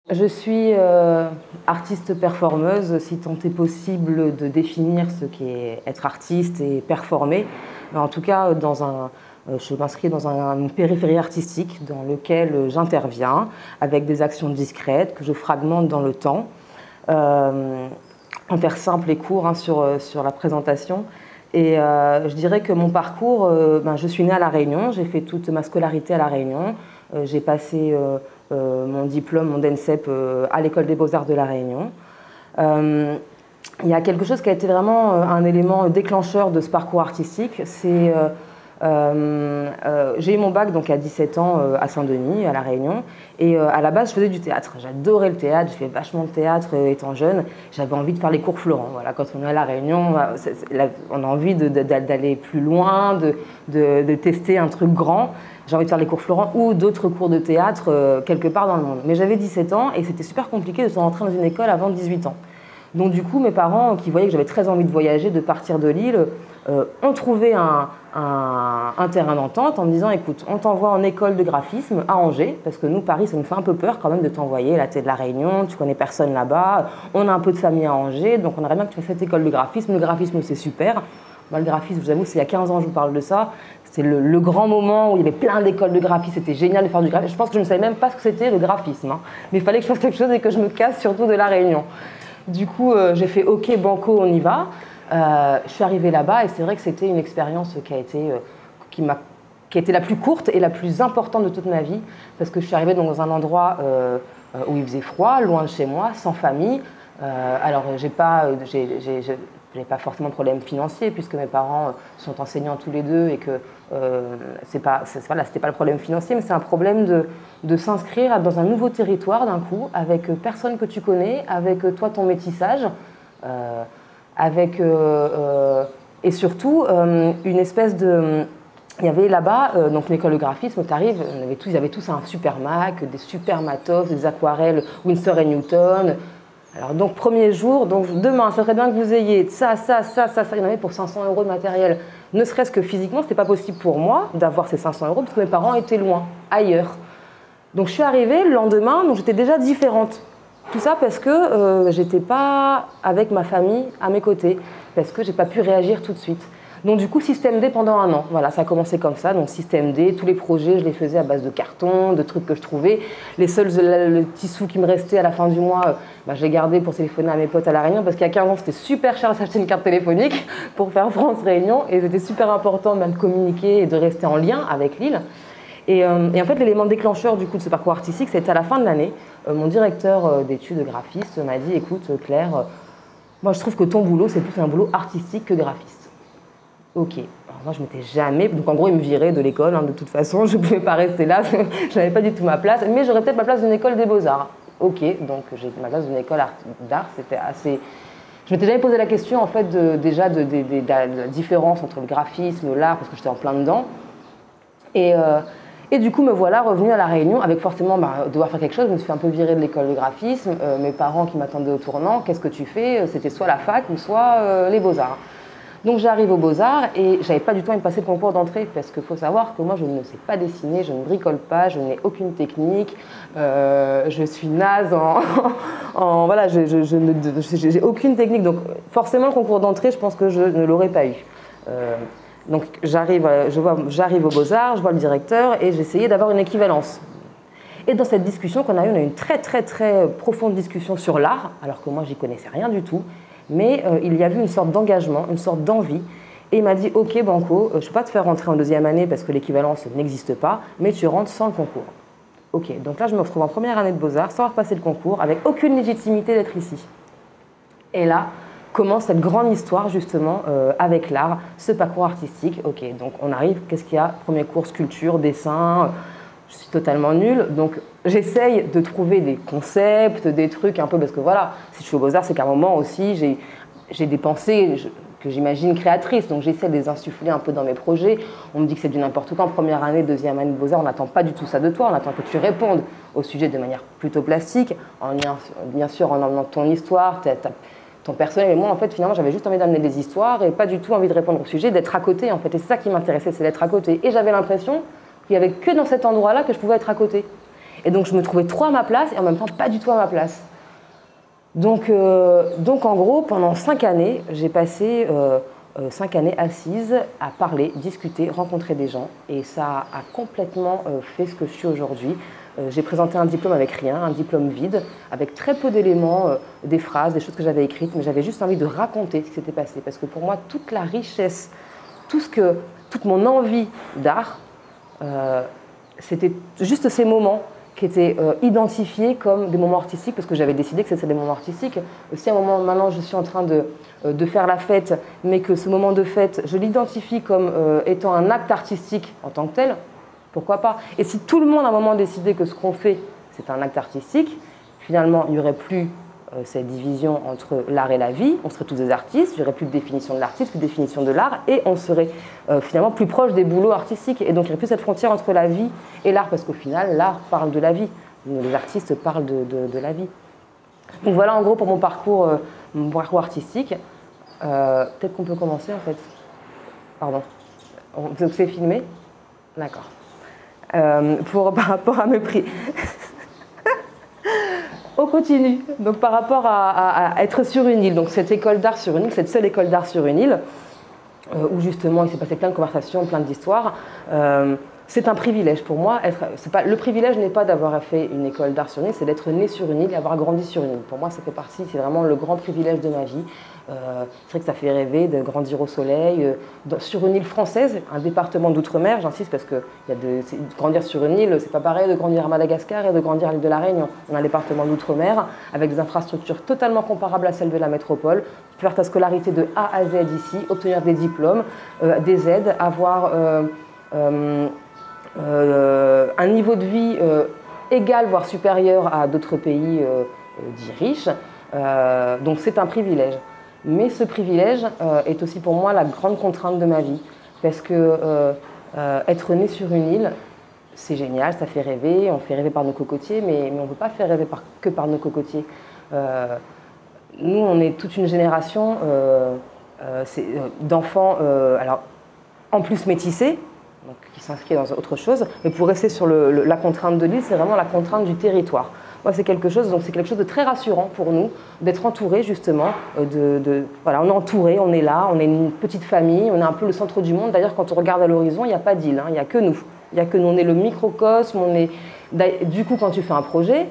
Je suis artiste performeuse, si tant est possible de définir ce qu'est être artiste et performer. En tout cas, je m'inscris dans une périphérie artistique dans lequel j'interviens avec des actions discrètes que je fragmente dans le temps. En faire simple et court sur la présentation. Et je dirais que mon parcours, je suis née à La Réunion, j'ai fait toute ma scolarité à La Réunion. J'ai passé mon diplôme, mon DENSEP, à l'École des Beaux-Arts de La Réunion. Il y a quelque chose qui a été vraiment un élément déclencheur de ce parcours artistique. C'est j'ai eu mon bac donc, à 17 ans à Saint-Denis, à La Réunion. Et à la base, je faisais du théâtre. J'adorais le théâtre, j'ai fait vachement de théâtre étant jeune. J'avais envie de faire les cours Florent. Voilà, quand on est à La Réunion, on a envie d'aller plus loin, de tester un truc grand. J'ai envie de faire les cours Florent ou d'autres cours de théâtre quelque part dans le monde. Mais j'avais 17 ans et c'était super compliqué de se rentrer dans une école avant 18 ans. Donc du coup, mes parents, qui voyaient que j'avais très envie de voyager, de partir de Lille, ont trouvé un terrain d'entente en me disant « Écoute, on t'envoie en école de graphisme à Angers, parce que nous, Paris, ça nous fait un peu peur quand même de t'envoyer. Là, t'es de La Réunion, tu connais personne là-bas, on a un peu de famille à Angers, donc on aimerait bien que tu fasses cette école de graphisme. Le graphisme, c'est super. » Moi, le graphisme, je vous avoue, c'est il y a 15 ans que je vous parle de ça. C'est le grand moment où il y avait plein d'écoles de graphisme, c'était génial de faire du graphisme. Je pense que je ne savais même pas ce que c'était le graphisme, hein. Mais il fallait que je fasse quelque chose et que je me casse surtout de La Réunion. Du coup, j'ai fait OK, banco, on y va. Je suis arrivée là-bas et c'est vrai que c'était une expérience qui a été la plus courte et la plus importante de toute ma vie, parce que je suis arrivée dans un endroit où il faisait froid, loin de chez moi, sans famille. Alors, j'ai pas forcément de problème financier puisque mes parents sont enseignants tous les deux et que c'était pas le problème financier, mais c'est un problème de s'inscrire dans un nouveau territoire d'un coup, avec personne que tu connais, avec toi ton métissage, et surtout une espèce de... Il y avait là-bas, donc l'école de graphisme, t'arrives, ils avaient tous un super Mac, des super matos, des aquarelles Winsor & Newton. Alors donc premier jour, donc demain, ça serait bien que vous ayez ça, il y en avait pour 500 € de matériel. Ne serait-ce que physiquement, ce n'était pas possible pour moi d'avoir ces 500 € parce que mes parents étaient loin, ailleurs. Donc je suis arrivée le lendemain, donc j'étais déjà différente. Tout ça parce que j'étais pas avec ma famille à mes côtés, parce que j'ai pas pu réagir tout de suite. Donc du coup, système D pendant 1 an. Voilà, ça a commencé comme ça. Donc système D, tous les projets, je les faisais à base de carton, de trucs que je trouvais. Le petit sou qui me restait à la fin du mois, je l'ai gardé pour téléphoner à mes potes à La Réunion, parce qu'il y a 15 ans, c'était super cher de s'acheter une carte téléphonique pour faire France-Réunion. Et c'était super important de communiquer et de rester en lien avec Lille. Et en fait, l'élément déclencheur du coup de ce parcours artistique, c'était à la fin de l'année. Mon directeur d'études graphiste m'a dit « Écoute, Claire, moi je trouve que ton boulot, c'est plus un boulot artistique que graphiste. » Ok, alors moi je m'étais jamais... Donc en gros, il me virait de l'école, hein, de toute façon, je ne pouvais pas rester là, je n'avais pas du tout ma place, mais j'aurais peut-être ma place d'une école des Beaux-Arts. Ok, donc j'ai ma place d'une école d'art, c'était assez... Je m'étais jamais posé la question en fait de la différence entre le graphisme, l'art, parce que j'étais en plein dedans. Et du coup, me voilà revenue à La Réunion avec forcément devoir faire quelque chose. Je me suis fait un peu virer de l'école de graphisme. Mes parents qui m'attendaient au tournant, qu'est-ce que tu fais? C'était soit la fac ou soit les Beaux-Arts. Donc j'arrive aux Beaux-Arts et j'avais pas du tout envie de passer le concours d'entrée parce qu'il faut savoir que moi je ne sais pas dessiner, je ne bricole pas, je n'ai aucune technique, je suis naze voilà, j'ai aucune technique. Donc forcément le concours d'entrée, je pense que je ne l'aurais pas eu. Donc j'arrive aux Beaux-Arts, je vois le directeur et j'essayais d'avoir une équivalence. Et dans cette discussion qu'on a eue, on a eu une très très très profonde discussion sur l'art, alors que moi j'y connaissais rien du tout. Mais il y a eu une sorte d'engagement, une sorte d'envie. Et il m'a dit « Ok, banco, je ne peux pas te faire rentrer en 2e année parce que l'équivalence n'existe pas, mais tu rentres sans le concours. » Ok, donc là je me retrouve en première année de Beaux-Arts sans avoir passé le concours, avec aucune légitimité d'être ici. Et là commence cette grande histoire justement avec l'art, ce parcours artistique. Ok, donc on arrive, qu'est-ce qu'il y a? Premier cours, sculpture, dessin... Je suis totalement nulle, donc j'essaye de trouver des concepts, des trucs un peu, parce que voilà, si je suis aux Beaux-Arts, c'est qu'à un moment aussi, j'ai des pensées que j'imagine créatrices, donc j'essaie de les insuffler un peu dans mes projets. On me dit que c'est du n'importe quoi en première année, 2e année de Beaux-Arts, on n'attend pas du tout ça de toi, on attend que tu répondes au sujet de manière plutôt plastique, bien sûr en emmenant ton histoire, ton personnel. Mais moi, en fait, finalement, j'avais juste envie d'amener des histoires et pas du tout envie de répondre au sujet, d'être à côté, en fait. Et c'est ça qui m'intéressait, c'est d'être à côté. Et j'avais l'impression qu'il n'y avait que dans cet endroit-là que je pouvais être à côté. Et donc je me trouvais trop à ma place et en même temps pas du tout à ma place. Donc en gros, pendant 5 années, j'ai passé 5 années assise à parler, discuter, rencontrer des gens. Et ça a complètement fait ce que je suis aujourd'hui. J'ai présenté un diplôme avec rien, un diplôme vide, avec très peu d'éléments, des phrases, des choses que j'avais écrites, mais j'avais juste envie de raconter ce qui s'était passé. Parce que pour moi, toute la richesse, toute mon envie d'art, c'était juste ces moments qui étaient identifiés comme des moments artistiques, parce que j'avais décidé que c'était des moments artistiques. Si à un moment, maintenant, je suis en train de faire la fête, mais que ce moment de fête, je l'identifie comme étant un acte artistique en tant que tel, pourquoi pas? Et si tout le monde à un moment décidait que ce qu'on fait, c'est un acte artistique, finalement, il n'y aurait plus cette division entre l'art et la vie, on serait tous des artistes, il n'y aurait plus de définition de l'artiste, plus de définition de l'art, et on serait finalement plus proche des boulots artistiques. Et donc il n'y aurait plus cette frontière entre la vie et l'art, parce qu'au final, l'art parle de la vie, les artistes parlent de la vie. Donc voilà en gros pour mon parcours artistique. Peut-être qu'on peut commencer en fait. Pardon. Vous c'est filmé? D'accord. Par rapport à mes prix. On continue. Donc par rapport à être sur une île, donc cette école d'art sur une île, cette seule école d'art sur une île, où justement il s'est passé plein de conversations, plein d'histoires, c'est un privilège pour moi. Le privilège n'est pas d'avoir fait une école d'art sur une île, c'est d'être né sur une île et avoir grandi sur une île. Pour moi, ça fait partie, c'est vraiment le grand privilège de ma vie. C'est vrai que ça fait rêver de grandir au soleil, sur une île française, un département d'outre-mer, j'insiste parce que grandir sur une île, c'est pas pareil de grandir à Madagascar et de grandir à l'île de la Réunion. On a un département d'outre-mer avec des infrastructures totalement comparables à celles de la métropole. Tu peux faire ta scolarité de A à Z ici, obtenir des diplômes, des aides, avoir un niveau de vie égal, voire supérieur à d'autres pays dits riches. Donc c'est un privilège. Mais ce privilège est aussi pour moi la grande contrainte de ma vie. Parce que être né sur une île, c'est génial, ça fait rêver, on fait rêver par nos cocotiers, mais on ne peut pas faire rêver que par nos cocotiers. Nous, on est toute une génération d'enfants, alors en plus métissés, donc, qui s'inscrit dans autre chose. Mais pour rester sur la contrainte de l'île, c'est vraiment la contrainte du territoire. Moi, c'est quelque chose de très rassurant pour nous, d'être entouré justement, voilà, on est entouré, on est là, on est une petite famille, on est un peu le centre du monde. D'ailleurs, quand on regarde à l'horizon, il n'y a pas d'île, hein, il n'y a que nous. Il n'y a que nous, on est le microcosme, du coup, quand tu fais un projet,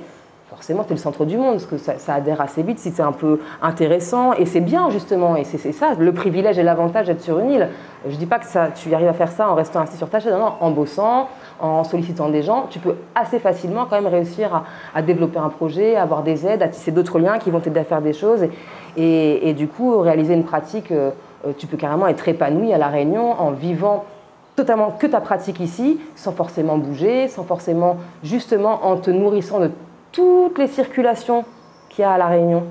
forcément, tu es le centre du monde, parce que ça adhère assez vite si c'est un peu intéressant. Et c'est bien, justement, et c'est ça, le privilège et l'avantage d'être sur une île. Je ne dis pas que tu arrives à faire ça en restant assis sur ta chaise, non, en bossant, en sollicitant des gens, tu peux assez facilement quand même réussir à développer un projet, à avoir des aides, à tisser d'autres liens qui vont t'aider à faire des choses. Et du coup, réaliser une pratique, tu peux carrément être épanoui à La Réunion en vivant totalement que ta pratique ici, sans forcément bouger, sans forcément, justement, en te nourrissant de toutes les circulations qu'il y a à La Réunion.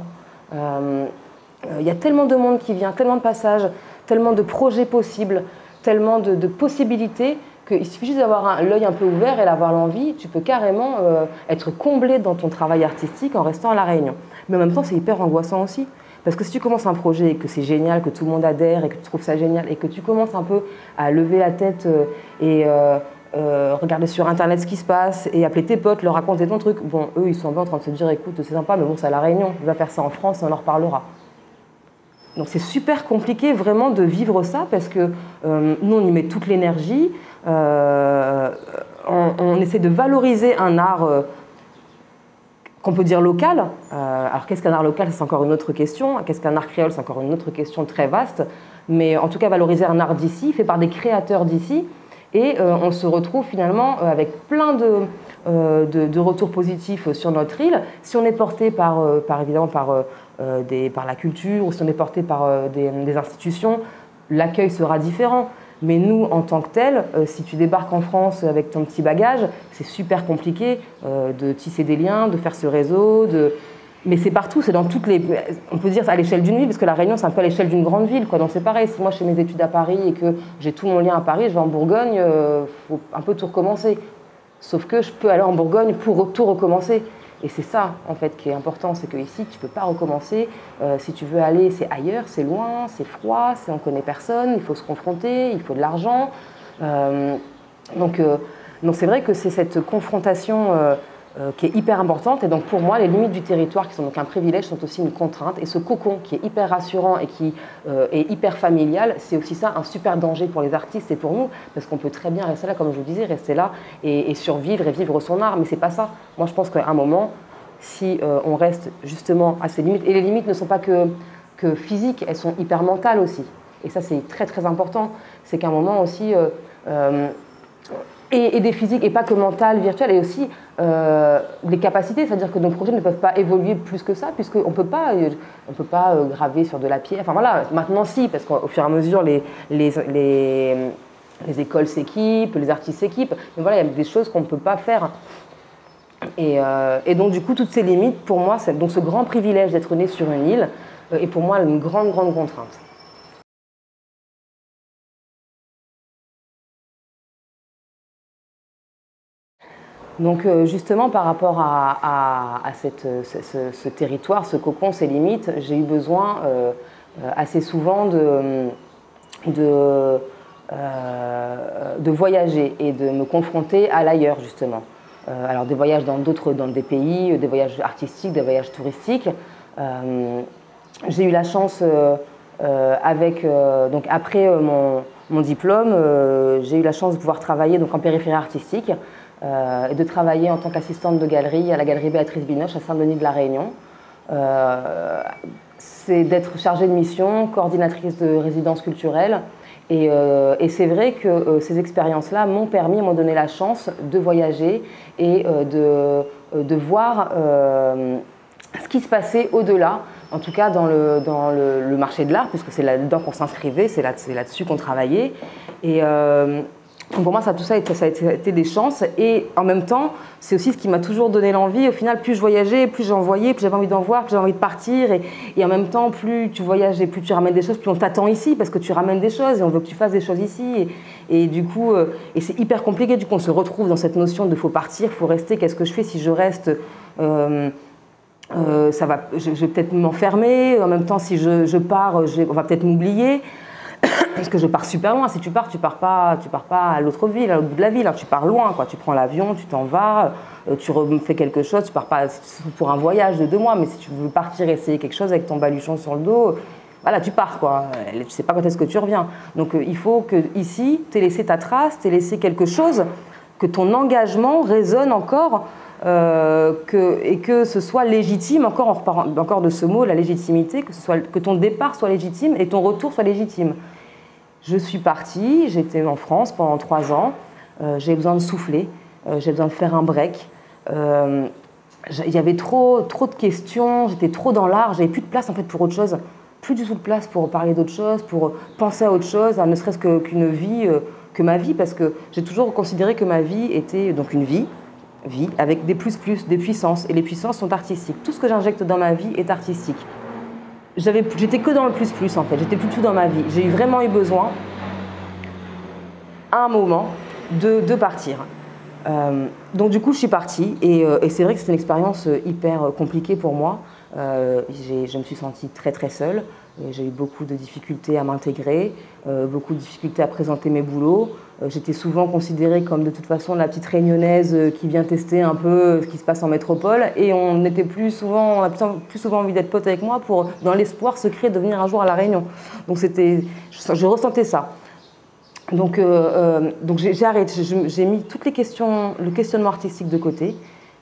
Il y a tellement de monde qui vient, tellement de passages, tellement de projets possibles, tellement de possibilités qu'il suffit juste d'avoir l'œil un peu ouvert et d'avoir l'envie, tu peux carrément être comblé dans ton travail artistique en restant à La Réunion. Mais en même temps, c'est hyper angoissant aussi. Parce que si tu commences un projet et que c'est génial, que tout le monde adhère et que tu trouves ça génial et que tu commences un peu à lever la tête et regarder sur Internet ce qui se passe et appeler tes potes, leur raconter ton truc, bon, eux, ils sont bien en train de se dire, écoute, c'est sympa, mais bon, c'est à La Réunion, on va faire ça en France et on en reparlera. Donc c'est super compliqué vraiment de vivre ça parce que nous, on y met toute l'énergie, on essaie de valoriser un art qu'on peut dire local. Alors qu'est-ce qu'un art local, c'est encore une autre question. Qu'est-ce qu'un art créole, c'est encore une autre question très vaste. Mais en tout cas, valoriser un art d'ici, fait par des créateurs d'ici. Et on se retrouve finalement avec plein de retours positifs sur notre île. Si on est porté évidemment par la culture ou si on est porté par des institutions, l'accueil sera différent. Mais nous, en tant que tels, si tu débarques en France avec ton petit bagage, c'est super compliqué de tisser des liens, de faire ce réseau. Mais c'est partout, c'est dans toutes les... On peut dire à l'échelle d'une ville, parce que La Réunion, c'est un peu à l'échelle d'une grande ville, quoi. Donc c'est pareil, si moi je fais mes études à Paris et que j'ai tout mon lien à Paris, je vais en Bourgogne, il faut un peu tout recommencer. Sauf que je peux aller en Bourgogne pour tout recommencer. Et c'est ça, en fait, qui est important, c'est qu'ici, tu ne peux pas recommencer. Si tu veux aller, c'est ailleurs, c'est loin, c'est froid, on ne connaît personne, il faut se confronter, il faut de l'argent. Donc c'est vrai que c'est cette confrontation qui est hyper importante. Et donc pour moi, les limites du territoire, qui sont donc un privilège, sont aussi une contrainte. Et ce cocon qui est hyper rassurant et qui est hyper familial, c'est aussi ça un super danger pour les artistes et pour nous, parce qu'on peut très bien rester là, comme je vous disais, rester là et survivre et vivre son art. Mais c'est pas ça. Moi, je pense qu'à un moment, si on reste justement à ces limites, et les limites ne sont pas que physiques, elles sont hyper mentales aussi. Et ça, c'est très très important. C'est qu'à un moment aussi... et des physiques, et pas que mentales, virtuelles, et aussi des capacités, c'est-à-dire que nos projets ne peuvent pas évoluer plus que ça, puisqu'on ne peut pas graver sur de la pierre. Enfin voilà, maintenant si, parce qu'au fur et à mesure, les écoles s'équipent, les artistes s'équipent, mais voilà, il y a des choses qu'on ne peut pas faire. Et donc du coup, toutes ces limites, pour moi, donc ce grand privilège d'être né sur une île, est pour moi une grande, grande contrainte. Donc justement par rapport à ce territoire, ce cocon, ces limites, j'ai eu besoin assez souvent de voyager et de me confronter à l'ailleurs justement. Alors des voyages dans des pays, des voyages artistiques, des voyages touristiques. J'ai eu la chance donc après mon diplôme, j'ai eu la chance de pouvoir travailler donc en périphérie artistique. Et de travailler en tant qu'assistante de galerie à la galerie Béatrice Binoche à Saint-Denis de la Réunion. C'est d'être chargée de mission, coordinatrice de résidence culturelle. Et c'est vrai que ces expériences-là m'ont donné la chance de voyager et de voir ce qui se passait au-delà, en tout cas dans le marché de l'art, puisque c'est là-dedans qu'on s'inscrivait, c'est là-dessus qu'on travaillait. Et pour moi, tout ça a été des chances. Et en même temps, c'est aussi ce qui m'a toujours donné l'envie. Au final, plus je voyageais, plus j'en voyais, plus j'avais envie d'en voir, plus j'avais envie de partir. Et en même temps, plus tu voyages et plus tu ramènes des choses, plus on t'attend ici parce que tu ramènes des choses et on veut que tu fasses des choses ici. Et du coup, c'est hyper compliqué. Du coup, on se retrouve dans cette notion de faut partir, faut rester. Qu'est-ce que je fais si je reste je vais peut-être m'enfermer. En même temps, si je pars, on va peut-être m'oublier. Parce que je pars super loin. Si tu pars pas à l'autre ville, à l'autre bout de la ville. Hein. Tu pars loin, quoi. Tu prends l'avion, tu t'en vas, tu refais quelque chose. Tu pars pas pour un voyage de 2 mois, mais si tu veux partir essayer quelque chose avec ton baluchon sur le dos, voilà, tu pars, quoi. Tu sais pas quand est-ce que tu reviens. Donc il faut que ici, tu aies laissé ta trace, tu aies laissé quelque chose, que ton engagement résonne encore. Et que ce soit légitime, encore de ce mot, la légitimité, que ton départ soit légitime et ton retour soit légitime. Je suis partie, j'étais en France pendant 3 ans, j'ai besoin de souffler, j'ai besoin de faire un break. Il y avait trop de questions, j'étais trop dans l'art, j'avais plus de place en fait pour autre chose, plus du tout de place pour parler d'autre chose, pour penser à autre chose, ne serait-ce qu'une vie, que ma vie, parce que j'ai toujours considéré que ma vie était donc une vie avec des plus, des puissances, et les puissances sont artistiques. Tout ce que j'injecte dans ma vie est artistique. J'étais que dans le plus en fait, j'étais plus tout dans ma vie. J'ai vraiment eu besoin, à un moment, de partir. Donc du coup, je suis partie, et c'est vrai que c'était une expérience hyper compliquée pour moi. Je me suis sentie très très seule. J'ai eu beaucoup de difficultés à m'intégrer, beaucoup de difficultés à présenter mes boulots. J'étais souvent considérée comme de toute façon la petite réunionnaise qui vient tester un peu ce qui se passe en métropole, et on a plus souvent envie d'être pote avec moi dans l'espoir secret de venir un jour à La Réunion. Donc je ressentais ça. Donc j'ai arrêté, j'ai mis toutes les questions, le questionnement artistique de côté.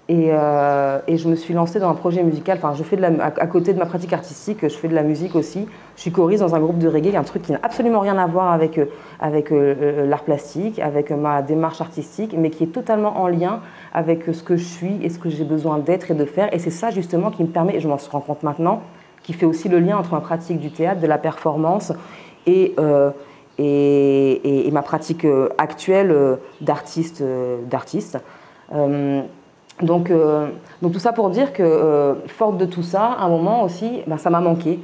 Et je me suis lancée dans un projet musical. Enfin, à côté de ma pratique artistique, je fais de la musique aussi. Je suis choriste dans un groupe de reggae, un truc qui n'a absolument rien à voir avec l'art plastique, avec ma démarche artistique, mais qui est totalement en lien avec ce que je suis et ce que j'ai besoin d'être et de faire. Et c'est ça justement qui me permet, et je m'en rends compte maintenant, qui fait aussi le lien entre ma pratique du théâtre, de la performance et ma pratique actuelle d'artiste. Donc tout ça pour dire que, forte de tout ça, à un moment aussi, ça m'a manqué.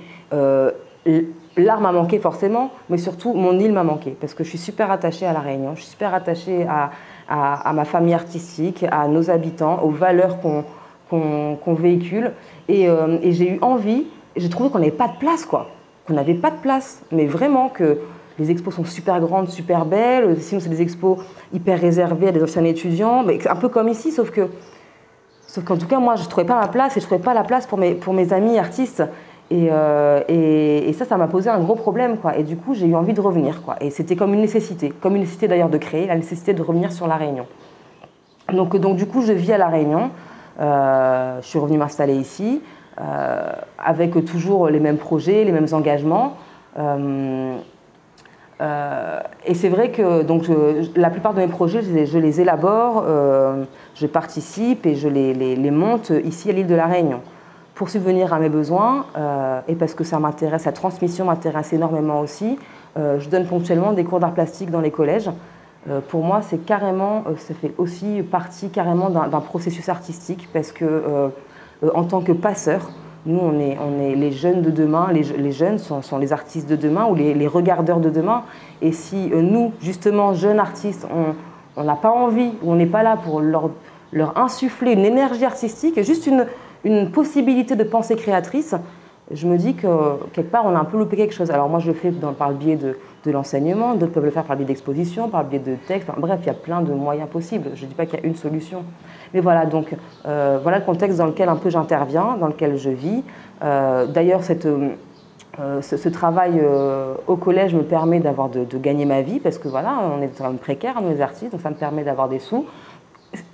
L'art m'a manqué forcément, mais surtout mon île m'a manqué, parce que je suis super attachée à La Réunion, je suis super attachée à ma famille artistique, à nos habitants, aux valeurs qu'on véhicule. Et j'ai eu envie, j'ai trouvé qu'on n'avait pas de place, quoi. Qu'on n'avait pas de place, mais vraiment que les expos sont super grandes, super belles. Sinon, c'est des expos hyper réservées à des anciens étudiants, mais un peu comme ici, sauf que Sauf qu'en tout cas, moi, je ne trouvais pas ma place et je ne trouvais pas la place pour mes amis artistes. Et ça m'a posé un gros problème, quoi. Et du coup, j'ai eu envie de revenir, quoi. Et c'était comme une nécessité d'ailleurs de créer, la nécessité de revenir sur La Réunion. Donc du coup, je vis à La Réunion. Je suis revenue m'installer ici, avec toujours les mêmes projets, les mêmes engagements. Et c'est vrai que la plupart de mes projets, je les élabore, je participe et je les monte ici à l'île de La Réunion pour subvenir à mes besoins et parce que ça m'intéresse, la transmission m'intéresse énormément aussi. Je donne ponctuellement des cours d'art plastique dans les collèges. Pour moi, c'est carrément, ça fait aussi partie carrément d'un processus artistique parce que en tant que passeur, nous, on est les jeunes de demain, les jeunes sont les artistes de demain ou les regardeurs de demain. Et si nous, justement, jeunes artistes, on n'a pas envie ou on n'est pas là pour leur insuffler une énergie artistique, juste une possibilité de pensée créatrice, je me dis que quelque part, on a un peu loupé quelque chose. Alors moi, je le fais par le biais de l'enseignement, d'autres peuvent le faire par le biais d'expositions, par le biais de textes. Enfin, bref, il y a plein de moyens possibles. Je ne dis pas qu'il y a une solution. Mais voilà, donc voilà le contexte dans lequel un peu j'interviens, dans lequel je vis. D'ailleurs, ce travail au collège me permet de gagner ma vie, parce que voilà, on est quand même précaire, nous les artistes, donc ça me permet d'avoir des sous,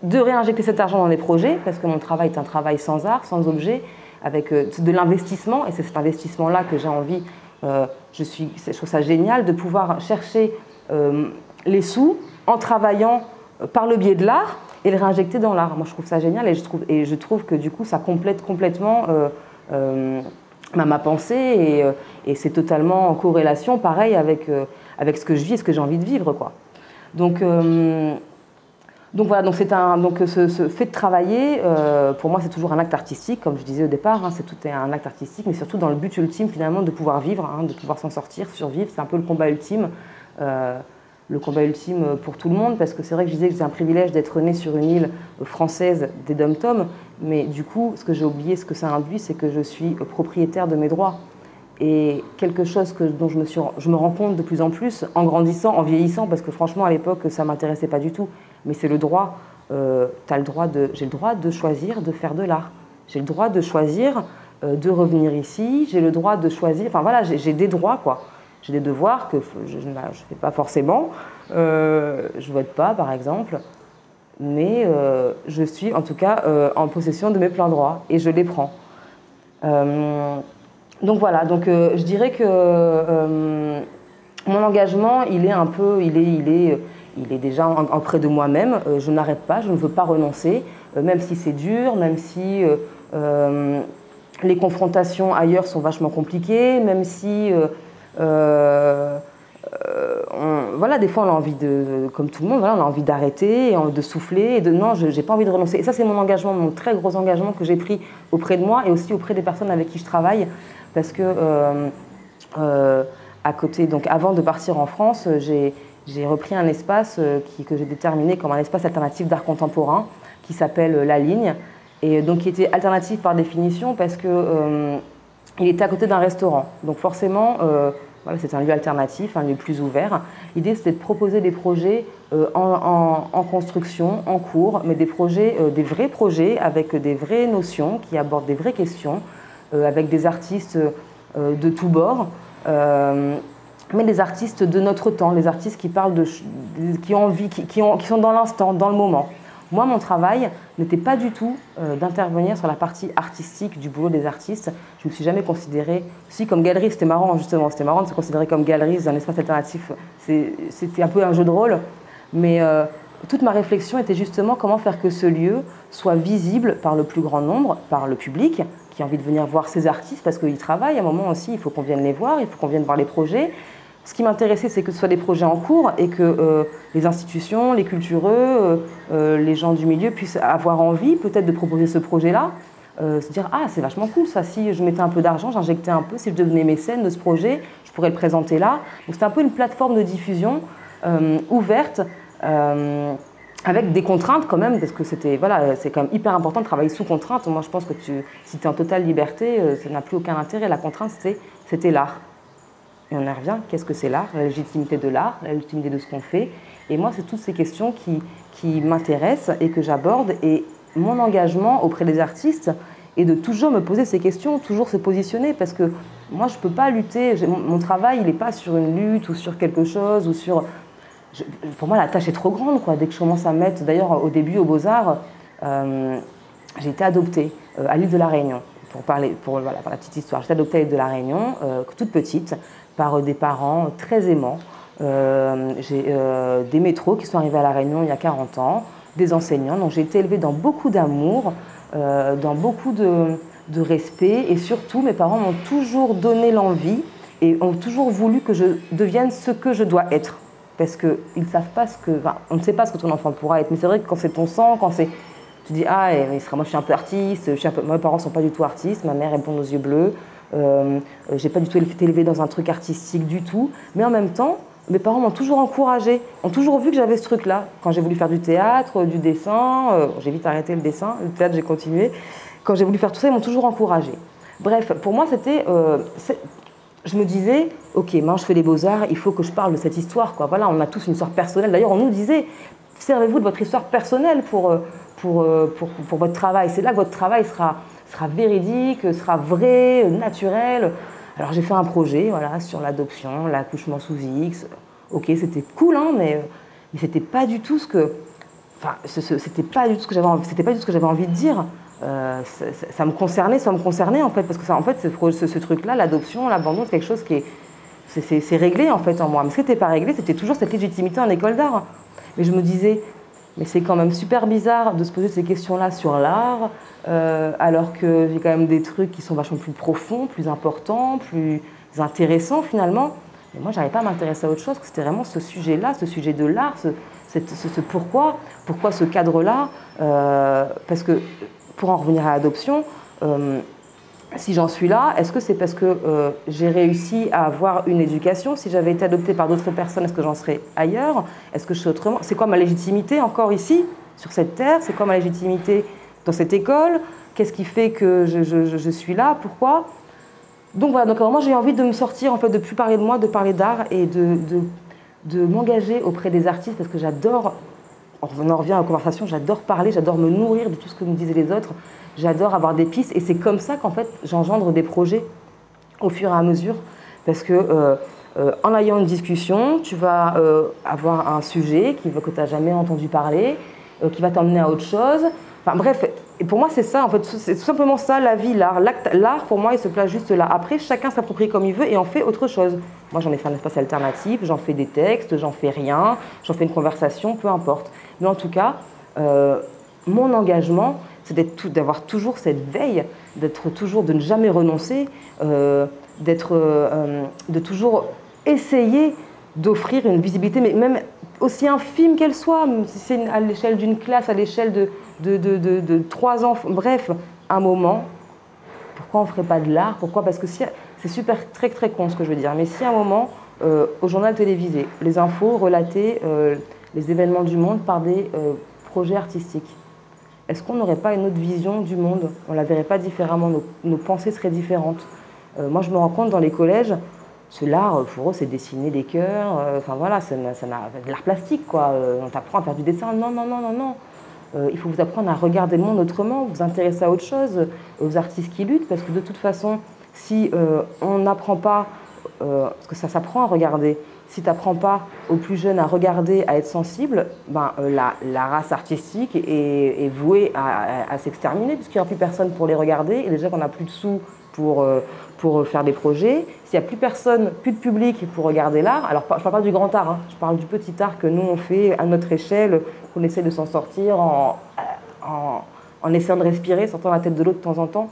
de réinjecter cet argent dans les projets, parce que mon travail est un travail sans art, sans objet, avec de l'investissement, et c'est cet investissement-là que j'ai envie, je trouve ça génial, de pouvoir chercher les sous en travaillant par le biais de l'art et le réinjecter dans l'art. Moi, je trouve ça génial, et je trouve que du coup, ça complète complètement ma pensée, et c'est totalement en corrélation, pareil, avec ce que je vis et ce que j'ai envie de vivre, quoi. Donc voilà, ce fait de travailler, pour moi, c'est toujours un acte artistique, comme je disais au départ, hein, tout est un acte artistique, mais surtout dans le but ultime, finalement, de pouvoir vivre, hein, de pouvoir s'en sortir, survivre. C'est un peu le combat ultime pour tout le monde, parce que c'est vrai que je disais que c'est un privilège d'être né sur une île française des Dom-Tom, mais du coup, ce que j'ai oublié, ce que ça induit, c'est que je suis propriétaire de mes droits. Et quelque chose dont je me rends compte de plus en plus, en grandissant, en vieillissant, parce que franchement, à l'époque, ça ne m'intéressait pas du tout. Mais c'est le droit, j'ai le droit de choisir de faire de l'art. J'ai le droit de choisir de revenir ici, j'ai le droit de choisir, enfin voilà, j'ai des droits, quoi. J'ai des devoirs que je ne fais pas forcément, je ne vote pas, par exemple, mais je suis en tout cas en possession de mes pleins droits, et je les prends. Donc voilà, je dirais que mon engagement, il est déjà auprès de moi-même. Je n'arrête pas, je ne veux pas renoncer, même si c'est dur, même si les confrontations ailleurs sont vachement compliquées, même si voilà, des fois on a envie comme tout le monde, voilà, on a envie d'arrêter, de souffler, et non, je n'ai pas envie de renoncer. Et ça, c'est mon engagement, mon très gros engagement que j'ai pris auprès de moi et aussi auprès des personnes avec qui je travaille. Parce que à côté, donc avant de partir en France, j'ai repris un espace que j'ai déterminé comme un espace alternatif d'art contemporain qui s'appelle La Ligne, et donc qui était alternatif par définition parce que il était à côté d'un restaurant. Donc forcément, voilà, c'est un lieu alternatif, un lieu plus ouvert. L'idée, c'était de proposer des projets en construction, en cours, mais des vrais projets avec des vraies notions qui abordent des vraies questions, avec des artistes de tous bords, mais des artistes de notre temps, les artistes qui parlent qui sont dans l'instant, dans le moment. Moi, mon travail n'était pas du tout d'intervenir sur la partie artistique du boulot des artistes. Je ne me suis jamais considérée, si comme galeriste, c'était marrant justement, c'était marrant de se considérer comme galeriste dans un espace alternatif, c'était un peu un jeu de rôle, mais toute ma réflexion était justement comment faire que ce lieu soit visible par le plus grand nombre, par le public, qui a envie de venir voir ces artistes parce qu'ils travaillent. À un moment aussi, il faut qu'on vienne les voir, il faut qu'on vienne voir les projets. Ce qui m'intéressait, c'est que ce soit des projets en cours et que les institutions, les cultureux, les gens du milieu puissent avoir envie peut-être de proposer ce projet-là, se dire « Ah, c'est vachement cool ça, si je mettais un peu d'argent, j'injectais un peu, si je devenais mécène de ce projet, je pourrais le présenter là. » Donc c'est un peu une plateforme de diffusion ouverte, avec des contraintes quand même, parce que voilà, c'est quand même hyper important de travailler sous contrainte. Moi, je pense que si tu es en totale liberté, ça n'a plus aucun intérêt. La contrainte, c'était l'art. Et on y revient, qu'est-ce que c'est l'art? La légitimité de l'art, la légitimité de ce qu'on fait. Et moi, c'est toutes ces questions qui m'intéressent et que j'aborde. Et mon engagement auprès des artistes est de toujours me poser ces questions, toujours se positionner, parce que moi, je ne peux pas lutter. Mon travail, il n'est pas sur une lutte ou sur quelque chose, ou sur... Pour moi, la tâche est trop grande, quoi. Dès que je commence à mettre... D'ailleurs, au début, aux Beaux-Arts, j'ai été adoptée à l'île de la Réunion. Voilà, pour la petite histoire, j'ai été adoptée à l'île de la Réunion, toute petite, par des parents très aimants. J'ai des métros qui sont arrivés à la Réunion il y a 40 ans, des enseignants. Donc j'ai été élevée dans beaucoup d'amour, dans beaucoup de respect, et surtout mes parents m'ont toujours donné l'envie et ont toujours voulu que je devienne ce que je dois être. Parce qu'ils ne savent pas ce que... Enfin, on ne sait pas ce que ton enfant pourra être, mais c'est vrai que quand c'est ton sang, quand c'est... Tu dis, ah, moi je suis un peu artiste, mes parents ne sont pas du tout artistes, ma mère est blonde aux yeux bleus, j'ai pas du tout été élevée dans un truc artistique du tout, mais en même temps, mes parents m'ont toujours encouragée, ont toujours vu que j'avais ce truc-là. Quand j'ai voulu faire du théâtre, du dessin, j'ai vite arrêté le dessin, le théâtre j'ai continué. Quand j'ai voulu faire tout ça, ils m'ont toujours encouragée. Bref, pour moi, c'était... je me disais, ok, maintenant je fais les beaux-arts, il faut que je parle de cette histoire, quoi. Voilà, on a tous une histoire personnelle. D'ailleurs, on nous disait, servez-vous de votre histoire personnelle pour votre travail. C'est là que votre travail sera véridique, sera vrai, naturel. Alors j'ai fait un projet, voilà, sur l'adoption, l'accouchement sous X. Ok, c'était cool, hein, mais c'était pas du tout ce que... Enfin, c'était pas du tout ce que j'avais envie de dire. Ça me concernait en fait, parce que ça, en fait, ce truc-là, l'adoption, l'abandon, c'est quelque chose qui est... C'est réglé en fait en moi. Mais ce qui n'était pas réglé, c'était toujours cette légitimité en école d'art. Mais je me disais, mais c'est quand même super bizarre de se poser ces questions-là sur l'art, alors que j'ai quand même des trucs qui sont vachement plus profonds, plus importants, plus intéressants finalement. Mais moi, j'arrivais pas à m'intéresser à autre chose, que c'était vraiment ce sujet-là, ce sujet de l'art, ce pourquoi ce cadre-là. Parce que, pour en revenir à l'adoption, si j'en suis là, est-ce que c'est parce que j'ai réussi à avoir une éducation? Si j'avais été adoptée par d'autres personnes, est-ce que j'en serais ailleurs? Est-ce que je serais autrement? C'est quoi ma légitimité encore ici, sur cette terre? C'est quoi ma légitimité dans cette école? Qu'est-ce qui fait que je suis là? Pourquoi? Donc voilà, donc moi j'ai envie de me sortir, en fait, de plus parler de moi, de parler d'art et de m'engager auprès des artistes, parce que j'adore, on en revient à la conversation, j'adore parler, j'adore me nourrir de tout ce que me disaient les autres, j'adore avoir des pistes, et c'est comme ça qu'en fait j'engendre des projets au fur et à mesure, parce que en ayant une discussion, tu vas avoir un sujet que tu n'as jamais entendu parler, qui va t'emmener à autre chose. Enfin bref, et pour moi c'est ça, en fait, c'est tout simplement ça la vie, l'art. L'art pour moi il se place juste là. Après chacun s'approprie comme il veut et en fait autre chose. Moi j'en ai fait un espace alternatif, j'en fais des textes, j'en fais rien, j'en fais une conversation, peu importe. Mais en tout cas, mon engagement c'est d'avoir toujours cette veille, de ne jamais renoncer, de toujours essayer d'offrir une visibilité, mais même aussi infime qu'elle soit, si c'est à l'échelle d'une classe, à l'échelle de 3 enfants, bref, un moment, pourquoi on ne ferait pas de l'art? Pourquoi? Parce que c'est super, très très con ce que je veux dire, mais si à un moment, au journal télévisé, les infos relataient les événements du monde par des projets artistiques, est-ce qu'on n'aurait pas une autre vision du monde? On ne la verrait pas différemment, nos pensées seraient différentes. Moi je me rends compte dans les collèges, l'art, pour eux, c'est dessiner des cœurs, enfin voilà, c'est de l'art plastique, quoi. On t'apprend à faire du dessin. Non, non, non, non, non. Il faut vous apprendre à regarder le monde autrement, vous intéresser à autre chose, aux artistes qui luttent, parce que de toute façon, si on n'apprend pas, parce que ça s'apprend à regarder, si tu n'apprends pas aux plus jeunes à regarder, à être sensible, ben, la race artistique est vouée à s'exterminer, puisqu'il n'y aura plus personne pour les regarder, et déjà qu'on n'a plus de sous pour faire des projets. S'il n'y a plus personne, plus de public pour regarder l'art, alors je ne parle pas du grand art, hein, je parle du petit art que nous on fait à notre échelle, qu'on essaie de s'en sortir en essayant de respirer, sortant la tête de l'eau de temps en temps.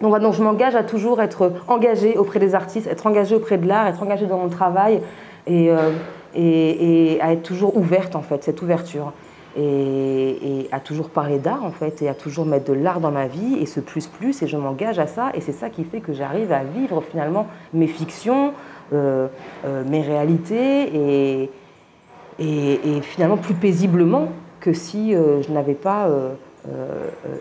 Donc, voilà, donc je m'engage à toujours être engagée auprès des artistes, être engagée auprès de l'art, être engagée dans mon travail et à être toujours ouverte en fait, cette ouverture. Et à toujours parler d'art en fait, et à toujours mettre de l'art dans ma vie, et ce plus, et je m'engage à ça, et c'est ça qui fait que j'arrive à vivre finalement mes fictions, mes réalités, et finalement plus paisiblement que si je n'avais pas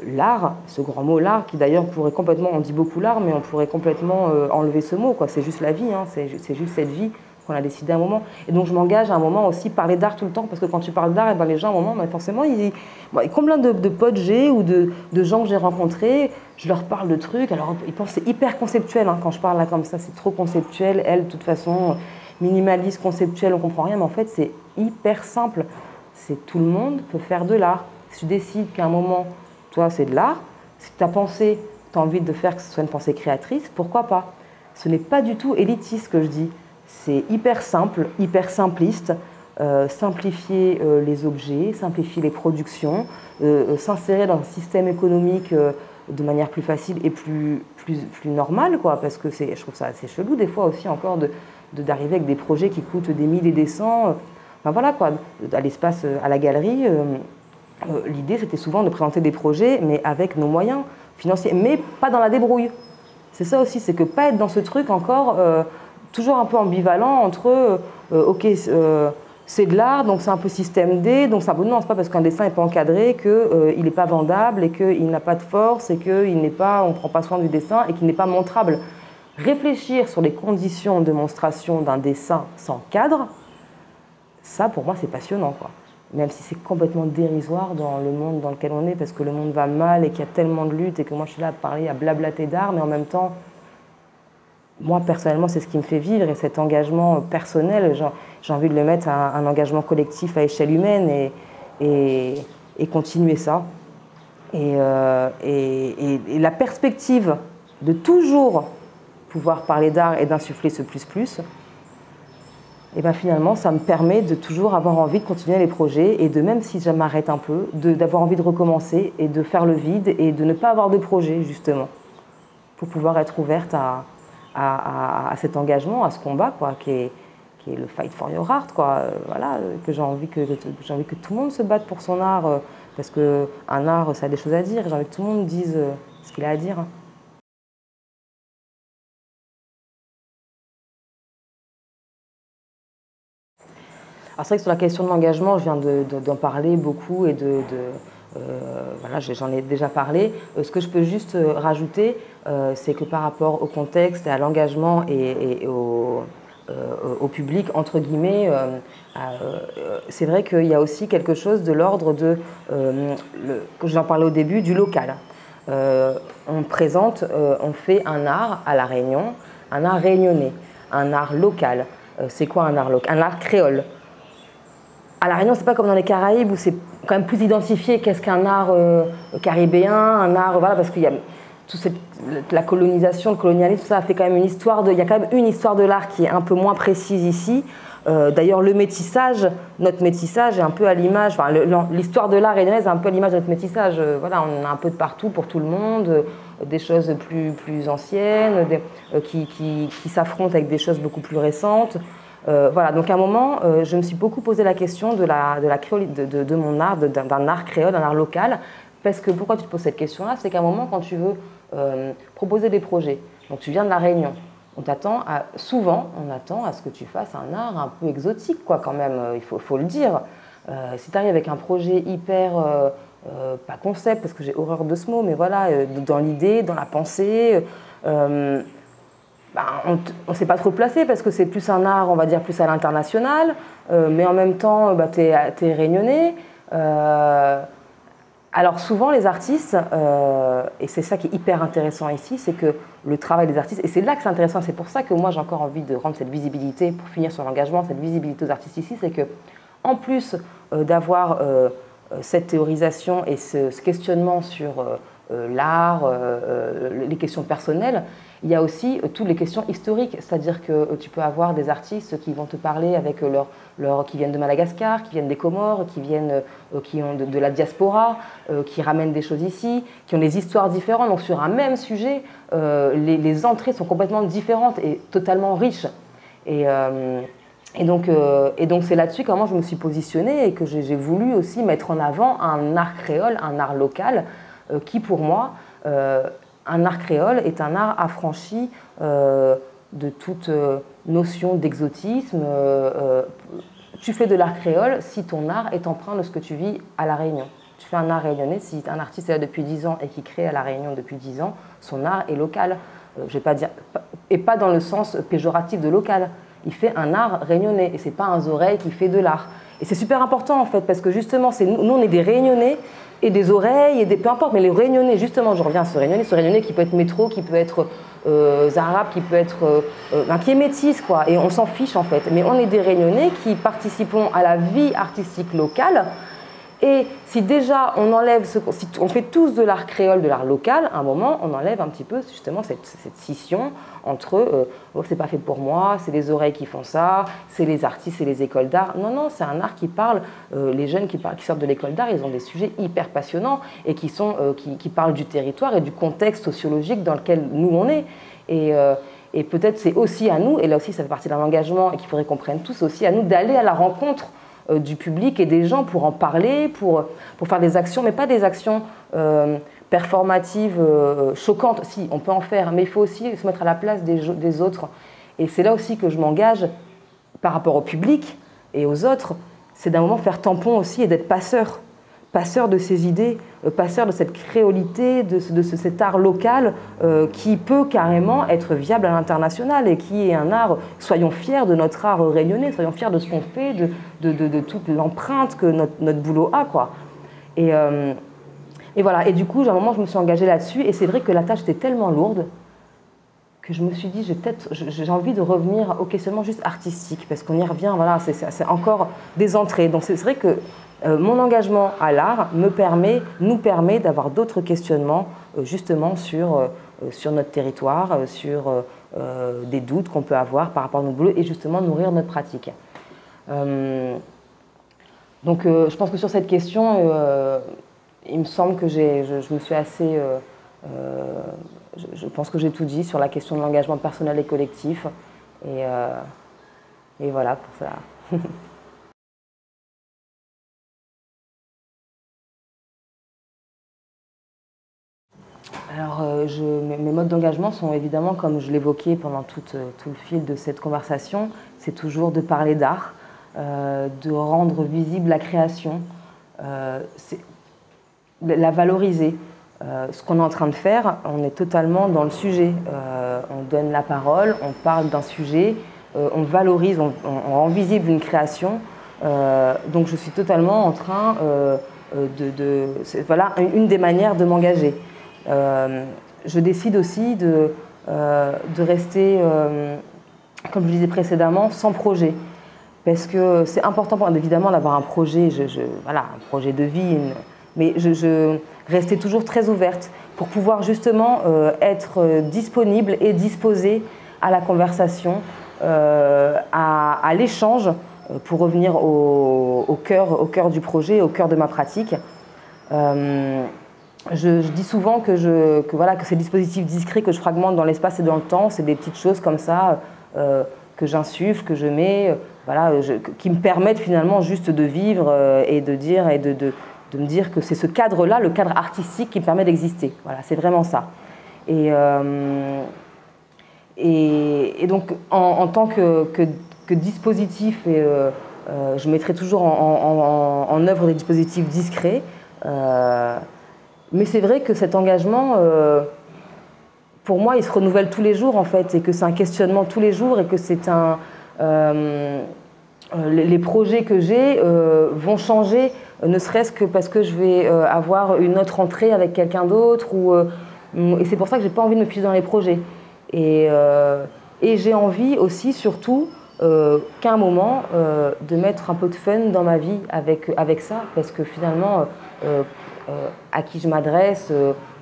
l'art, ce grand mot l'art, qui d'ailleurs pourrait complètement, on dit beaucoup l'art, mais on pourrait complètement enlever ce mot, quoi. C'est juste la vie, hein, c'est juste cette vie qu'on a décidé à un moment. Et donc je m'engage à un moment aussi parler d'art tout le temps, parce que quand tu parles d'art, les gens à un moment, forcément, combien de potes j'ai ou de gens que j'ai rencontrés, je leur parle de trucs, alors ils pensent que c'est hyper conceptuel, quand je parle là comme ça, c'est trop conceptuel, elle de toute façon, minimaliste, conceptuel, on comprend rien, mais en fait c'est hyper simple, c'est tout le monde peut faire de l'art. Si tu décides qu'à un moment, toi c'est de l'art, si ta pensée, tu as envie de faire que ce soit une pensée créatrice, pourquoi pas? Ce n'est pas du tout élitiste ce que je dis. C'est hyper simple, hyper simpliste, simplifier les objets, simplifier les productions, s'insérer dans le système économique de manière plus facile et plus normale, quoi, parce que je trouve ça assez chelou des fois aussi encore d'arriver avec des projets qui coûtent des 1000 et des 100. Enfin voilà quoi, à l'espace, à la galerie, l'idée c'était souvent de présenter des projets, mais avec nos moyens financiers, mais pas dans la débrouille. C'est ça aussi, c'est que pas être dans ce truc encore toujours un peu ambivalent entre ok, c'est de l'art, donc c'est un peu système D, donc non, c'est pas parce qu'un dessin n'est pas encadré qu'il n'est pas vendable et qu'il n'a pas de force et qu'il n'est pas, on ne prend pas soin du dessin et qu'il n'est pas montrable. Réfléchir sur les conditions de monstration d'un dessin sans cadre, ça pour moi c'est passionnant, quoi. Même si c'est complètement dérisoire dans le monde dans lequel on est, parce que le monde va mal et qu'il y a tellement de luttes et que moi je suis là à parler, à blablater d'art, mais en même temps, moi personnellement c'est ce qui me fait vivre, et cet engagement personnel, j'ai envie de le mettre à un engagement collectif à échelle humaine et continuer ça. Et la perspective de toujours pouvoir parler d'art et d'insuffler ce plus, et bien finalement, ça me permet de toujours avoir envie de continuer les projets et de, même si je m'arrête un peu, d'avoir envie de recommencer et de faire le vide et de ne pas avoir de projet, justement, pour pouvoir être ouverte à cet engagement, à ce combat, quoi, qui est le fight for your art, quoi. Voilà, que j'ai envie que tout le monde se batte pour son art, parce qu'un art, ça a des choses à dire, j'ai envie que tout le monde dise ce qu'il a à dire. Alors c'est vrai que sur la question de l'engagement, je viens d'en parler beaucoup et voilà, j'en ai déjà parlé. Ce que je peux juste rajouter, c'est que par rapport au contexte et à l'engagement et au public, entre guillemets, c'est vrai qu'il y a aussi quelque chose de l'ordre de, que j'en parlais au début, du local. On fait un art à La Réunion, un art réunionnais, un art local. C'est quoi un art local? Un art créole. À La Réunion, c'est pas comme dans les Caraïbes où c'est quand même plus identifié qu'est-ce qu'un art caribéen, un art, voilà, parce qu'il y a la colonisation, le colonialisme, tout ça a fait quand même une histoire il y a quand même une histoire de l'art qui est un peu moins précise ici. D'ailleurs, le métissage, notre métissage est un peu à l'image, enfin, l'histoire de l'art réunionnaise est un peu à l'image de notre métissage. Voilà, on a un peu de partout pour tout le monde, des choses plus anciennes, qui s'affrontent avec des choses beaucoup plus récentes. Voilà, donc à un moment, je me suis beaucoup posé la question de mon art, d'un art créole, d'un art local, parce que pourquoi tu te poses cette question-là? C'est qu'à un moment, quand tu veux proposer des projets, donc tu viens de La Réunion, souvent on attend à ce que tu fasses un art un peu exotique, quoi, quand même, il faut le dire. Si tu arrives avec un projet hyper, pas concept, parce que j'ai horreur de ce mot, mais voilà, dans l'idée, dans la pensée, on ne s'est pas trop placé parce que c'est plus un art, on va dire, plus à l'international, mais en même temps, tu es réunionnais. Alors souvent, les artistes, et c'est ça qui est hyper intéressant ici, c'est que le travail des artistes, et c'est là que c'est intéressant, c'est pour ça que moi j'ai encore envie de rendre cette visibilité, pour finir sur l'engagement, cette visibilité aux artistes ici, c'est que en plus d'avoir cette théorisation et ce questionnement sur l'art, les questions personnelles, il y a aussi toutes les questions historiques, c'est-à-dire que tu peux avoir des artistes qui vont te parler avec qui viennent de Madagascar, qui viennent des Comores, qui ont de la diaspora, qui ramènent des choses ici, qui ont des histoires différentes. Donc sur un même sujet, les entrées sont complètement différentes et totalement riches. Et donc c'est là-dessus comment je me suis positionnée et que j'ai voulu aussi mettre en avant un art créole, un art local, qui pour moi, un art créole est un art affranchi de toute notion d'exotisme. Tu fais de l'art créole si ton art est empreint de ce que tu vis à La Réunion. Tu fais un art réunionnais, si un artiste est là depuis 10 ans et qui crée à La Réunion depuis 10 ans, son art est local. Je vais pas dire, et pas dans le sens péjoratif de local. il fait un art réunionnais et c'est pas un Zoreille qui fait de l'art. Et c'est super important en fait parce que justement, nous on est des Réunionnais et des oreilles et des peu importe, mais les Réunionnais justement, je reviens à ce Réunionnais qui peut être métro, qui peut être arabe, qui peut être qui est métisse quoi, et on s'en fiche en fait. Mais on est des Réunionnais qui participons à la vie artistique locale. Et si déjà on enlève, si on fait tous de l'art créole, de l'art local, à un moment on enlève un petit peu justement cette scission entre oh, c'est pas fait pour moi, c'est les oreilles qui font ça, c'est les artistes, c'est les écoles d'art. Non, non, c'est un art qui parle, les jeunes qui sortent de l'école d'art, ils ont des sujets hyper passionnants et qui parlent du territoire et du contexte sociologique dans lequel nous on est. Et peut-être c'est aussi à nous, et là aussi ça fait partie d'un engagement et qu'il faudrait qu'on prenne tous aussi à nous d'aller à la rencontre du public et des gens pour en parler, pour faire des actions, mais pas des actions performatives, choquantes. Si, on peut en faire, mais il faut aussi se mettre à la place des autres. Et c'est là aussi que je m'engage par rapport au public et aux autres, c'est d'un moment faire tampon aussi et d'être passeur de ces idées, passeur de cette créolité, de cet art local qui peut carrément être viable à l'international et qui est un art, soyons fiers de notre art réunionnais, soyons fiers de ce qu'on fait, de toute l'empreinte que notre boulot a, quoi. Et voilà, et du coup, à un moment, je me suis engagée là-dessus et c'est vrai que la tâche était tellement lourde que je me suis dit, j'ai envie de revenir au questionnement juste artistique, parce qu'on y revient, voilà, c'est encore des entrées. Donc c'est vrai que mon engagement à l'art nous permet d'avoir d'autres questionnements justement sur notre territoire, sur des doutes qu'on peut avoir par rapport à notre boulot et justement nourrir notre pratique. Donc je pense que sur cette question, il me semble que je me suis assez... je pense que j'ai tout dit sur la question de l'engagement personnel et collectif. Et voilà pour ça. Alors, mes modes d'engagement sont évidemment, comme je l'évoquais pendant tout le fil de cette conversation, c'est toujours de parler d'art, de rendre visible la création, la valoriser. Ce qu'on est en train de faire, on est totalement dans le sujet. On donne la parole, on parle d'un sujet, on valorise, on rend visible une création. Donc je suis totalement en train voilà une des manières de m'engager. Je décide aussi de rester, comme je disais précédemment, sans projet. Parce que c'est important évidemment d'avoir un projet, voilà, un projet de vie, mais je restais toujours très ouverte pour pouvoir justement être disponible et disposée à la conversation, à l'échange, pour revenir au cœur du projet, au cœur de ma pratique. Je dis souvent que ces dispositifs discrets que je fragmente dans l'espace et dans le temps, c'est des petites choses comme ça que j'insuffle, que je mets, voilà, qui me permettent finalement juste de vivre et de me dire que c'est ce cadre-là, le cadre artistique qui me permet d'exister. Voilà, c'est vraiment ça. Et donc, en tant que dispositif, je mettrai toujours en œuvre des dispositifs discrets. Mais c'est vrai que cet engagement, pour moi, il se renouvelle tous les jours, en fait, et que c'est un questionnement tous les jours, et que c'est les projets que j'ai vont changer, ne serait-ce que parce que je vais avoir une autre entrée avec quelqu'un d'autre, et c'est pour ça que j'ai pas envie de me figer dans les projets. Et j'ai envie aussi, surtout, qu'à un moment, de mettre un peu de fun dans ma vie avec ça, parce que finalement, à qui je m'adresse,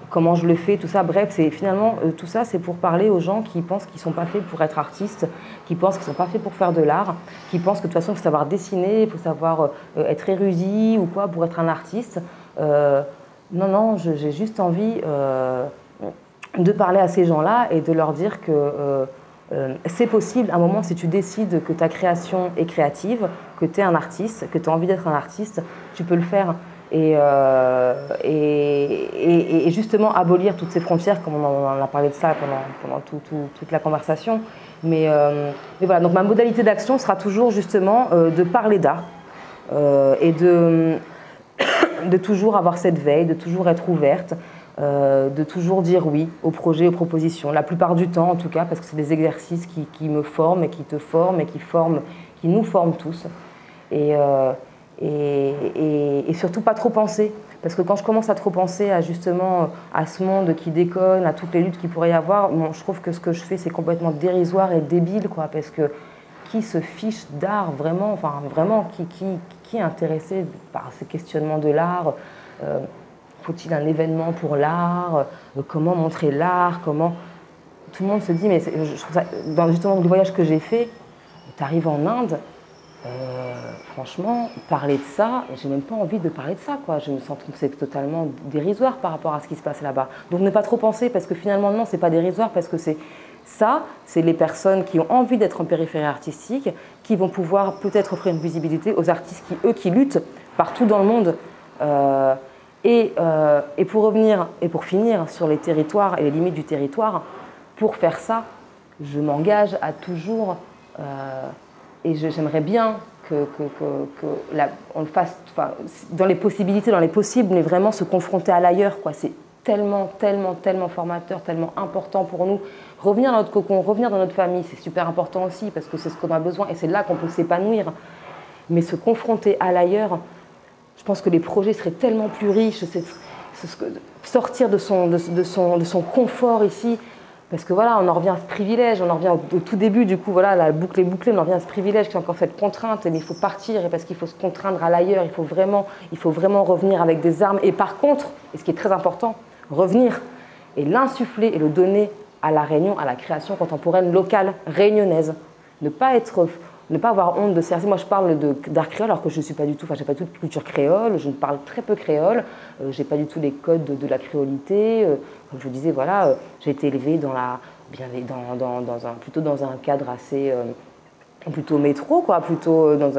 comment je le fais, tout ça. Bref, finalement, tout ça, c'est pour parler aux gens qui pensent qu'ils ne sont pas faits pour être artistes, qui pensent qu'ils ne sont pas faits pour faire de l'art, qui pensent que de toute façon, il faut savoir dessiner, il faut savoir être érudit ou quoi pour être un artiste. Non, j'ai juste envie de parler à ces gens-là et de leur dire que c'est possible, à un moment, si tu décides que ta création est créative, que tu es un artiste, que tu as envie d'être un artiste, tu peux le faire. Et justement abolir toutes ces frontières, comme on en a parlé de ça pendant toute la conversation. Mais voilà, donc ma modalité d'action sera toujours justement de parler d'art et de toujours avoir cette veille, de toujours être ouverte, de toujours dire oui aux projets, aux propositions, la plupart du temps en tout cas, parce que c'est des exercices qui me forment et qui te forment et qui nous forment tous. Et surtout pas trop penser, parce que quand je commence à trop penser à justement à ce monde qui déconne, à toutes les luttes qu'il pourrait y avoir, bon, je trouve que ce que je fais c'est complètement dérisoire et débile, quoi, parce que qui se fiche d'art vraiment, enfin vraiment, qui est intéressé par ces questionnements de l'art, faut-il un événement pour l'art, comment montrer l'art, comment... Tout le monde se dit, mais je trouve ça, dans justement le voyage que j'ai fait, tu arrives en Inde, franchement, parler de ça, j'ai même pas envie de parler de ça, quoi. Je me sens que c'est totalement dérisoire par rapport à ce qui se passe là-bas. Donc ne pas trop penser, parce que finalement, non, c'est pas dérisoire, parce que c'est ça, c'est les personnes qui ont envie d'être en périphérie artistique, qui vont pouvoir peut-être offrir une visibilité aux artistes qui luttent partout dans le monde. Et pour revenir et pour finir sur les territoires et les limites du territoire, pour faire ça, je m'engage à toujours... et j'aimerais bien on le fasse, enfin, dans les possibilités, dans les possibles, mais vraiment se confronter à l'ailleurs, quoi. C'est tellement, tellement, tellement formateur, tellement important pour nous. Revenir dans notre cocon, revenir dans notre famille, c'est super important aussi, parce que c'est ce qu'on a besoin et c'est là qu'on peut s'épanouir. Mais se confronter à l'ailleurs, je pense que les projets seraient tellement plus riches, sortir de son confort ici. Parce que voilà, on en revient à ce privilège, on en revient au tout début, du coup, voilà, la boucle est bouclée, on en revient à ce privilège qui est encore cette contrainte, mais il faut partir, et parce qu'il faut se contraindre à l'ailleurs, il faut vraiment revenir avec des armes. Et par contre, et ce qui est très important, revenir et l'insuffler et le donner à la Réunion, à la création contemporaine locale réunionnaise. Ne pas avoir honte de ça. Moi, je parle d'art créole, alors que je ne suis pas du tout, enfin, j'ai pas du tout de culture créole, je ne parle très peu créole, j'ai pas du tout les codes de la créolité. Comme je vous disais, voilà, j'ai été élevée plutôt dans un cadre assez, plutôt métro, quoi, plutôt dans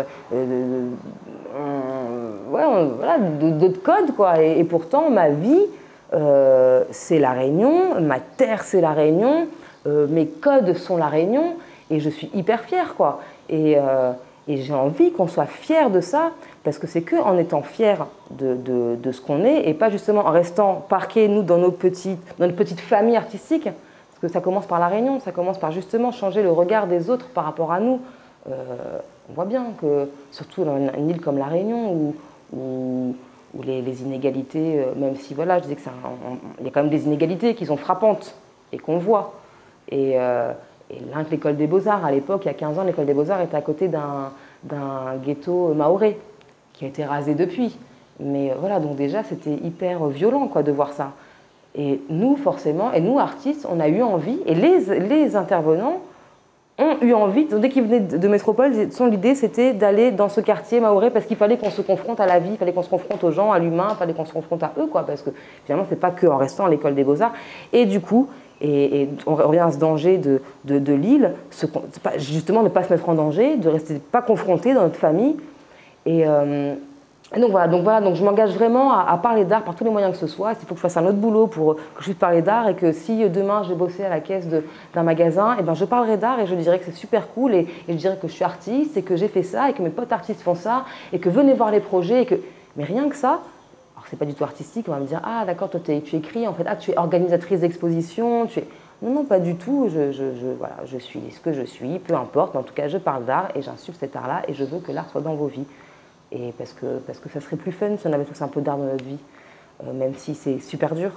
voilà, d'autres codes, quoi. Et pourtant, ma vie, c'est la Réunion, ma terre, c'est la Réunion, mes codes sont la Réunion, et je suis hyper fière, quoi. Et j'ai envie qu'on soit fiers de ça, parce que c'est qu'en étant fiers de ce qu'on est, et pas justement en restant parqués, nous, dans notre petite famille artistique, parce que ça commence par la Réunion, ça commence par justement changer le regard des autres par rapport à nous. On voit bien que, surtout dans une île comme la Réunion, où les inégalités, même si, voilà, je disais il y a quand même des inégalités qui sont frappantes et qu'on voit. Et l'école des Beaux-Arts, à l'époque, il y a 15 ans, l'école des Beaux-Arts était à côté d'un ghetto mahorais, qui a été rasé depuis. Mais voilà, donc déjà, c'était hyper violent, quoi, de voir ça. Et nous, forcément, et nous, artistes, on a eu envie, et les intervenants ont eu envie, dès qu'ils venaient de métropole, l'idée, c'était d'aller dans ce quartier mahorais, parce qu'il fallait qu'on se confronte à la vie, il fallait qu'on se confronte aux gens, à l'humain, il fallait qu'on se confronte à eux, quoi, parce que finalement, c'est pas qu'en restant à l'école des Beaux-Arts. Et du coup, et on revient à ce danger de l'île, justement de ne pas se mettre en danger, de ne rester pas confronté dans notre famille. Et donc voilà, je m'engage vraiment à parler d'art par tous les moyens que ce soit. Il faut que je fasse un autre boulot pour que je puisse parler d'art, et que si demain j'ai bossé à la caisse d'un magasin, et ben je parlerai d'art et je dirai que c'est super cool, et je dirai que je suis artiste et que j'ai fait ça et que mes potes artistes font ça et que venez voir les projets. Mais rien que ça. Alors, c'est pas du tout artistique, on va me dire « Ah, d'accord, toi, tu écris, en fait, tu es organisatrice d'exposition, tu es... » Non, pas du tout, voilà, je suis ce que je suis, peu importe, mais en tout cas, je parle d'art et j'insuffle cet art-là, et je veux que l'art soit dans vos vies. Et parce que ça serait plus fun si on avait tous un peu d'art dans notre vie, même si c'est super dur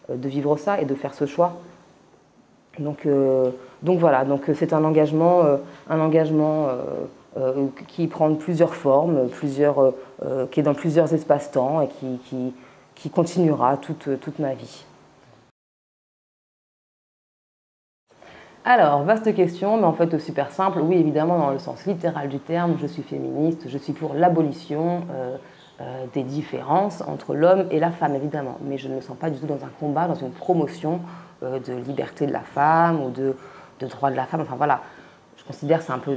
de vivre ça et de faire ce choix. Donc voilà, c'est un engagement qui prend plusieurs formes, qui est dans plusieurs espaces-temps et qui continuera toute ma vie. Alors, vaste question, mais en fait super simple. Oui, évidemment, dans le sens littéral du terme, je suis féministe, je suis pour l'abolition des différences entre l'homme et la femme, évidemment. Mais je ne me sens pas du tout dans un combat, dans une promotion de liberté de la femme ou de droit de la femme. Enfin voilà, je considère que c'est un peu,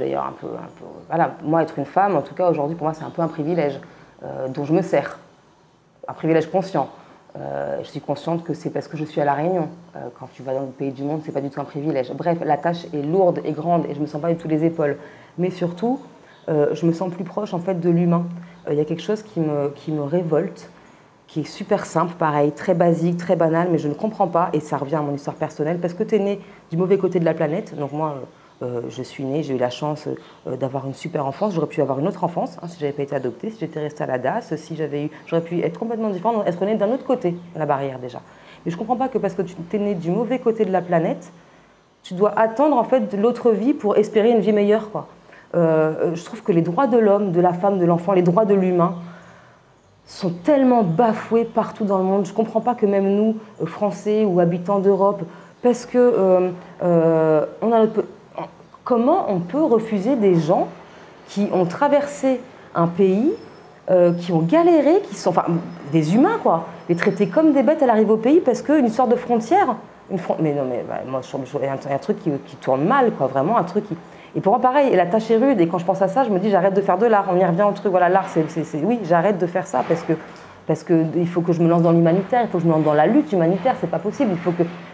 voilà, moi être une femme, en tout cas aujourd'hui, pour moi, c'est un peu un privilège dont je me sers, un privilège conscient. Je suis consciente que c'est parce que je suis à La Réunion. Quand tu vas dans le pays du monde, c'est pas du tout un privilège. Bref, la tâche est lourde et grande et je me sens pas du tout les épaules. Mais surtout, je me sens plus proche en fait de l'humain. Il y a quelque chose qui me révolte, qui est super simple, pareil, très basique, très banal, mais je ne comprends pas, et ça revient à mon histoire personnelle, parce que tu es né du mauvais côté de la planète. Donc moi, je suis née, j'ai eu la chance d'avoir une super enfance. J'aurais pu avoir une autre enfance si j'avais pas été adoptée, si j'étais restée à la DAS, j'aurais pu être complètement différente, être née d'un autre côté de la barrière déjà. Mais je ne comprends pas que parce que tu es né du mauvais côté de la planète, tu dois attendre en fait de l'autre vie pour espérer une vie meilleure, quoi. Je trouve que les droits de l'homme, de la femme, de l'enfant, les droits de l'humain sont tellement bafoués partout dans le monde. Je ne comprends pas que même nous, Français ou habitants d'Europe, parce que on a notre... Comment on peut refuser des gens qui ont traversé un pays, qui ont galéré, qui sont enfin, des humains, quoi, les traiter comme des bêtes à l'arrivée au pays parce qu'une sorte de frontière. Mais non, mais bah, moi, il y a un truc qui tourne mal, quoi, vraiment, un truc qui... Et pour moi, pareil, la tâche est rude, et quand je pense à ça, je me dis, j'arrête de faire de l'art. On y revient au truc, voilà, l'art, oui, j'arrête de faire ça parce que il faut que je me lance dans l'humanitaire, il faut que je me lance dans la lutte humanitaire, c'est pas possible.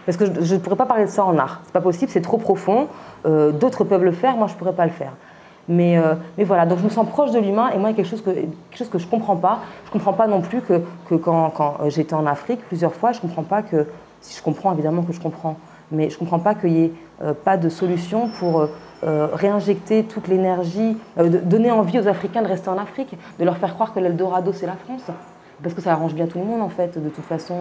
Parce que je ne pourrais pas parler de ça en art, c'est pas possible, c'est trop profond. D'autres peuvent le faire, moi je pourrais pas le faire. Mais voilà, donc je me sens proche de l'humain, et moi il y a quelque chose que je comprends pas. Je comprends pas non plus que quand j'étais en Afrique plusieurs fois, je comprends pas que, si je comprends évidemment que je comprends, mais je comprends pas qu'il y ait pas de solution pour réinjecter toute l'énergie, donner envie aux Africains de rester en Afrique, de leur faire croire que l'Eldorado c'est la France. Parce que ça arrange bien tout le monde en fait, de toute façon,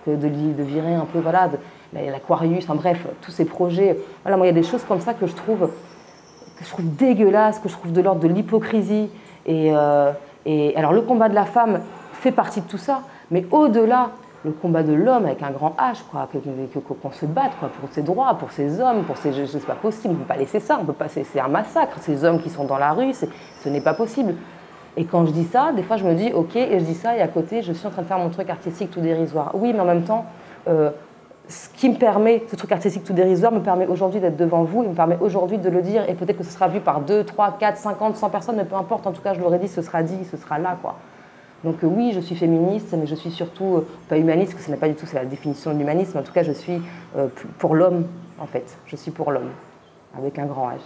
de virer un peu, voilà, l'Aquarius, enfin bref, tous ces projets. Voilà, moi il y a des choses comme ça que je trouve dégueulasses, que je trouve de l'ordre de l'hypocrisie. Et alors le combat de la femme fait partie de tout ça, mais au-delà, le combat de l'homme avec un grand H, quoi, qu'on se batte, quoi, pour ses droits, pour ses hommes, c'est pas possible, on ne peut pas laisser ça, on peut pas, c'est un massacre, ces hommes qui sont dans la rue, ce n'est pas possible. Et quand je dis ça, des fois je me dis ok, et je dis ça, et à côté je suis en train de faire mon truc artistique tout dérisoire. Oui, mais en même temps, ce qui me permet, ce truc artistique tout dérisoire me permet aujourd'hui d'être devant vous, et me permet aujourd'hui de le dire, et peut-être que ce sera vu par 2, 3, 4, 50, 100 personnes, mais peu importe, en tout cas je l'aurais dit, ce sera là, quoi. Donc oui, je suis féministe, mais je suis surtout pas humaniste, parce que ce n'est pas du tout, c'est la définition de l'humanisme. En tout cas, je suis pour l'homme, en fait. Je suis pour l'homme, avec un grand H.